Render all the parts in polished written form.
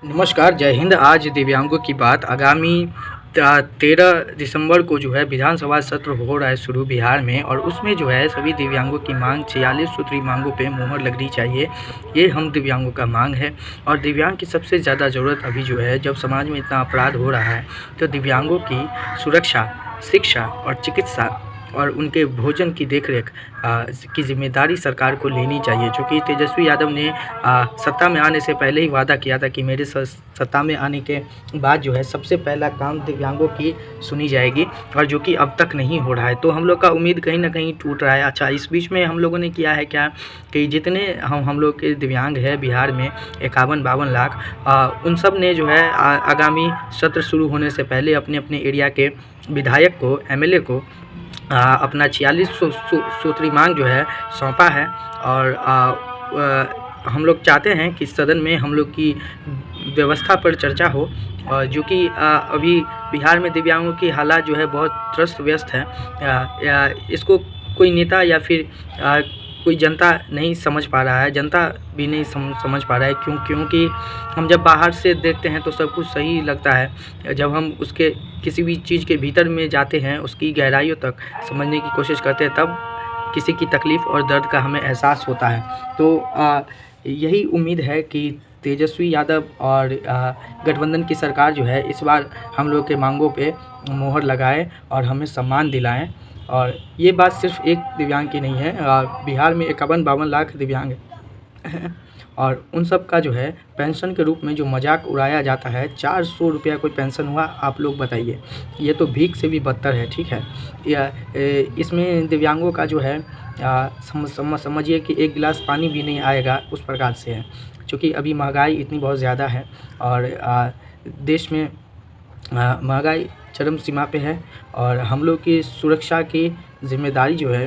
नमस्कार, जय हिंद। आज दिव्यांगों की बात। आगामी 13 दिसंबर को जो है विधानसभा सत्र हो रहा है शुरू बिहार में, और उसमें जो है सभी दिव्यांगों की मांग 46 सूत्री मांगों पे मुहर लगनी चाहिए। ये हम दिव्यांगों का मांग है। और दिव्यांग की सबसे ज़्यादा ज़रूरत अभी जो है, जब समाज में इतना अपराध हो रहा है तो दिव्यांगों की सुरक्षा, शिक्षा और चिकित्सा और उनके भोजन की देखरेख की जिम्मेदारी सरकार को लेनी चाहिए। चूँकि तेजस्वी यादव ने सत्ता में आने से पहले ही वादा किया था कि मेरे सत्ता में आने के बाद जो है सबसे पहला काम दिव्यांगों की सुनी जाएगी, और जो कि अब तक नहीं हो रहा है। तो हम लोग का उम्मीद कहीं ना कहीं टूट रहा है। अच्छा, इस बीच में हम लोगों ने किया है क्या कि जितने हम लोग के दिव्यांग हैं बिहार में 51-52 लाख, उन सब ने जो है आगामी सत्र शुरू होने से पहले अपने अपने एरिया के विधायक को, एमएलए को अपना 46 सूत्री मांग जो है सौंपा है। और हम लोग चाहते हैं कि सदन में हम लोग की व्यवस्था पर चर्चा हो, और जो कि अभी बिहार में दिव्यांगों की हालात जो है बहुत त्रस्त व्यस्त है। इसको कोई नेता या फिर कोई जनता नहीं समझ पा रहा है। जनता भी नहीं समझ पा रहा है। क्योंकि हम जब बाहर से देखते हैं तो सब कुछ सही लगता है। जब हम उसके किसी भी चीज़ के भीतर में जाते हैं, उसकी गहराइयों तक समझने की कोशिश करते हैं, तब किसी की तकलीफ़ और दर्द का हमें एहसास होता है। तो यही उम्मीद है कि तेजस्वी यादव और गठबंधन की सरकार जो है इस बार हम लोग के मांगों पे मोहर लगाए और हमें सम्मान दिलाएं। और ये बात सिर्फ एक दिव्यांग की नहीं है। बिहार में 51-52 लाख दिव्यांग हैं और उन सब का जो है पेंशन के रूप में जो मजाक उड़ाया जाता है, 400 रुपया कोई पेंशन हुआ, आप लोग बताइए। ये तो भीख से भी बदतर है, ठीक है। इसमें दिव्यांगों का जो है समझिए कि एक गिलास पानी भी नहीं आएगा, उस प्रकार से है। क्योंकि अभी महंगाई इतनी बहुत ज़्यादा है और देश में महंगाई चरम सीमा पे है, और हम लोग की सुरक्षा की जिम्मेदारी जो है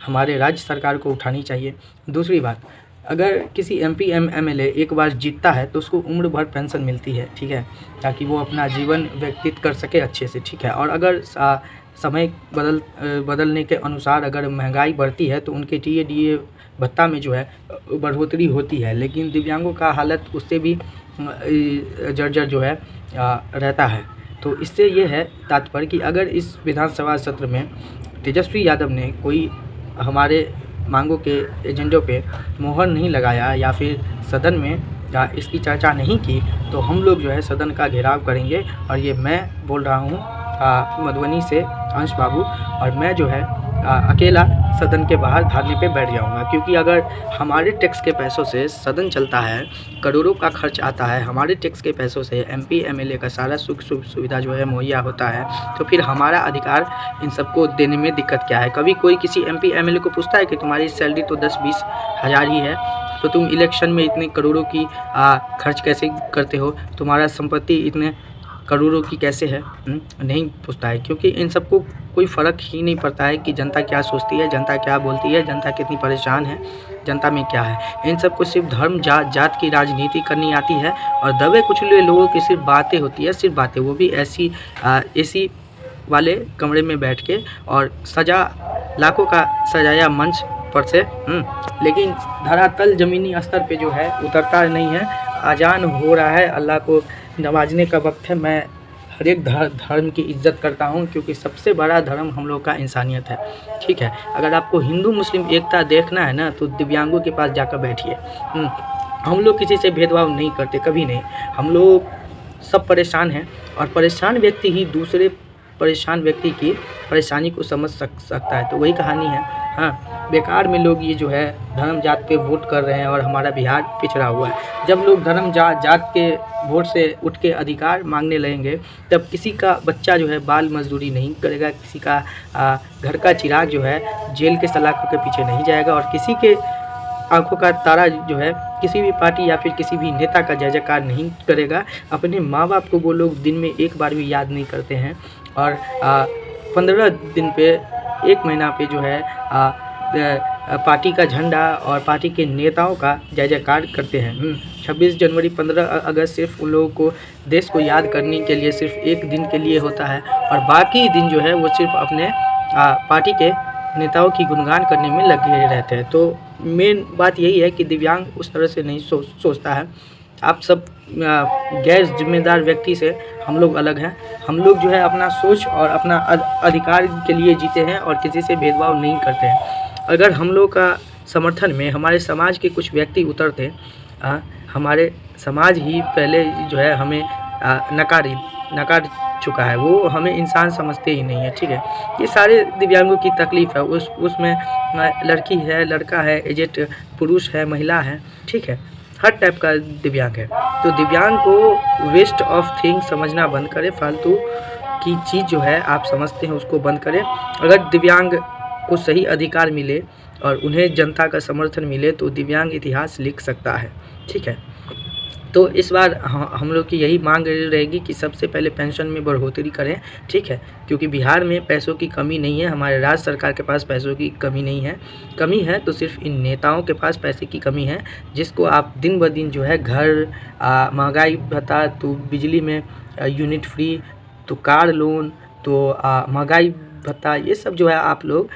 हमारे राज्य सरकार को उठानी चाहिए। दूसरी बात, अगर किसी एमपी एमएलए एक बार जीतता है तो उसको उम्र भर पेंशन मिलती है, ठीक है, ताकि वो अपना जीवन व्यतीत कर सके अच्छे से, ठीक है। और अगर समय बदलने के अनुसार अगर महंगाई बढ़ती है तो उनके डीए भत्ता में जो है बढ़ोतरी होती है, लेकिन दिव्यांगों का हालत उससे भी जर्जर जो है रहता है। तो इससे ये है तात्पर्य कि अगर इस विधानसभा सत्र में तेजस्वी यादव ने कोई हमारे मांगों के एजेंडों पे मोहर नहीं लगाया या फिर सदन में इसकी चर्चा नहीं की, तो हम लोग जो है सदन का घेराव करेंगे। और ये मैं बोल रहा हूँ मधुबनी से अंश बाबू, और मैं जो है अकेला सदन के बाहर धरने पे बैठ जाऊंगा। क्योंकि अगर हमारे टैक्स के पैसों से सदन चलता है, करोड़ों का खर्च आता है, हमारे टैक्स के पैसों से एमपी एमएलए का सारा सुख सुविधा जो है मुहैया होता है, तो फिर हमारा अधिकार इन सबको देने में दिक्कत क्या है। कभी कोई किसी एमपी एमएलए को पूछता है कि तुम्हारी सैलरी तो 10-20 हज़ार ही है, तो तुम इलेक्शन में इतने करोड़ों की खर्च कैसे करते हो, तुम्हारा संपत्ति इतने करोड़ों की कैसे है, नहीं पूछता है। क्योंकि इन सबको कोई फ़र्क ही नहीं पड़ता है कि जनता क्या सोचती है, जनता क्या बोलती है, जनता कितनी परेशान है, जनता में क्या है। इन सबको सिर्फ धर्म जात की राजनीति करनी आती है, और दबे कुचले लोगों की सिर्फ बातें होती है, सिर्फ बातें, वो भी ऐसी एसी वाले कमरे में बैठ के, और लाखों का सजाया मंच पर से, लेकिन धरातल ज़मीनी स्तर पे जो है उतरता नहीं है। अजान हो रहा है, अल्लाह को नवाजने का वक्त है। मैं हर एक धर्म की इज़्ज़त करता हूँ, क्योंकि सबसे बड़ा धर्म हम लोग का इंसानियत है, ठीक है। अगर आपको हिंदू मुस्लिम एकता देखना है ना, तो दिव्यांगों के पास जाकर बैठिए। हम लोग किसी से भेदभाव नहीं करते, कभी नहीं। हम लोग सब परेशान हैं, और परेशान व्यक्ति ही दूसरे परेशान व्यक्ति की परेशानी को समझ सकता है। तो वही कहानी है। हाँ, बेकार में लोग ये जो है धर्म जात पे वोट कर रहे हैं, और हमारा बिहार पिछड़ा हुआ है। जब लोग धर्म जात के वोट से उठ के अधिकार मांगने लगेंगे, तब किसी का बच्चा जो है बाल मजदूरी नहीं करेगा, किसी का घर का चिराग जो है जेल के सलाखों के पीछे नहीं जाएगा, और किसी के आंखों का तारा जो है किसी भी पार्टी या फिर किसी भी नेता का जय जयकार नहीं करेगा। अपने माँ बाप को वो लोग दिन में एक बार भी याद नहीं करते हैं, और 15 दिन पे, 1 महीना पे जो है पार्टी का झंडा और पार्टी के नेताओं का जय जयकार करते हैं। 26 जनवरी 15 अगस्त सिर्फ उन लोगों को देश को याद करने के लिए सिर्फ एक दिन के लिए होता है, और बाकी दिन जो है वो सिर्फ अपने पार्टी के नेताओं की गुणगान करने में लगे रहते हैं। तो मेन बात यही है कि दिव्यांग उस तरह से नहीं सोचता है। आप सब गैर जिम्मेदार व्यक्ति से हम लोग अलग हैं। हम लोग जो है अपना सोच और अपना अधिकार के लिए जीते हैं और किसी से भेदभाव नहीं करते हैं। अगर हम लोग का समर्थन में हमारे समाज के कुछ व्यक्ति उतरते, हमारे समाज ही पहले जो है हमें नकार चुका है, वो हमें इंसान समझते ही नहीं है, ठीक है। ये सारे दिव्यांगों की तकलीफ़ है, उसमें लड़की है, लड़का है, एजेड पुरुष है, महिला है, ठीक है, हर टाइप का दिव्यांग है। तो दिव्यांग को वेस्ट ऑफ थिंग समझना बंद करें, फालतू की चीज़ जो है आप समझते हैं उसको बंद करें। अगर दिव्यांग को सही अधिकार मिले और उन्हें जनता का समर्थन मिले तो दिव्यांग इतिहास लिख सकता है, ठीक है। तो इस बार हम लोग की यही मांग रहेगी कि सबसे पहले पेंशन में बढ़ोतरी करें, ठीक है, क्योंकि बिहार में पैसों की कमी नहीं है, हमारे राज्य सरकार के पास पैसों की कमी है तो सिर्फ इन नेताओं के पास पैसे की कमी है, जिसको आप दिन ब दिन जो है घर, महंगाई भत्ता, तो बिजली में यूनिट फ्री, तो कार लोन, तो महंगाई भत्ता, ये सब जो है आप लोग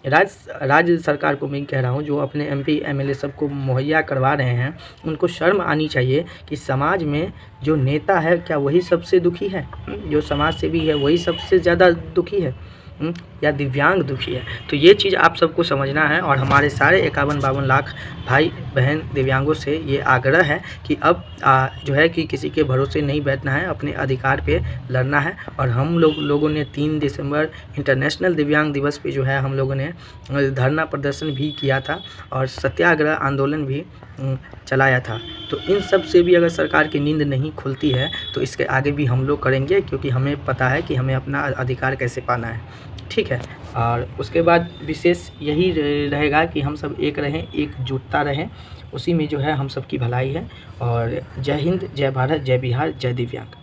राज्य सरकार को मैं कह रहा हूँ, जो अपने MP MLA सबको मुहैया करवा रहे हैं, उनको शर्म आनी चाहिए कि समाज में जो नेता है क्या वही सबसे दुखी है? जो समाज सेवी है वही सबसे ज़्यादा दुखी है या दिव्यांग दुखी है? तो ये चीज़ आप सबको समझना है और हमारे सारे 51-52 लाख भाई बहन दिव्यांगों से ये आग्रह है कि अब जो है कि किसी के भरोसे नहीं बैठना है, अपने अधिकार पे लड़ना है। और हम लोगों ने 3 दिसंबर इंटरनेशनल दिव्यांग दिवस पे जो है हम लोगों ने धरना प्रदर्शन भी किया था और सत्याग्रह आंदोलन भी चलाया था। तो इन सब से भी अगर सरकार की नींद नहीं खुलती है तो इसके आगे भी हम लोग करेंगे, क्योंकि हमें पता है कि हमें अपना अधिकार कैसे पाना है, ठीक है। और उसके बाद विशेष यही रहेगा कि हम सब एक रहें, एकजुटता रहें, उसी में जो है हम सब की भलाई है। और जय हिंद, जय भारत, जय बिहार, जय दिव्यांग।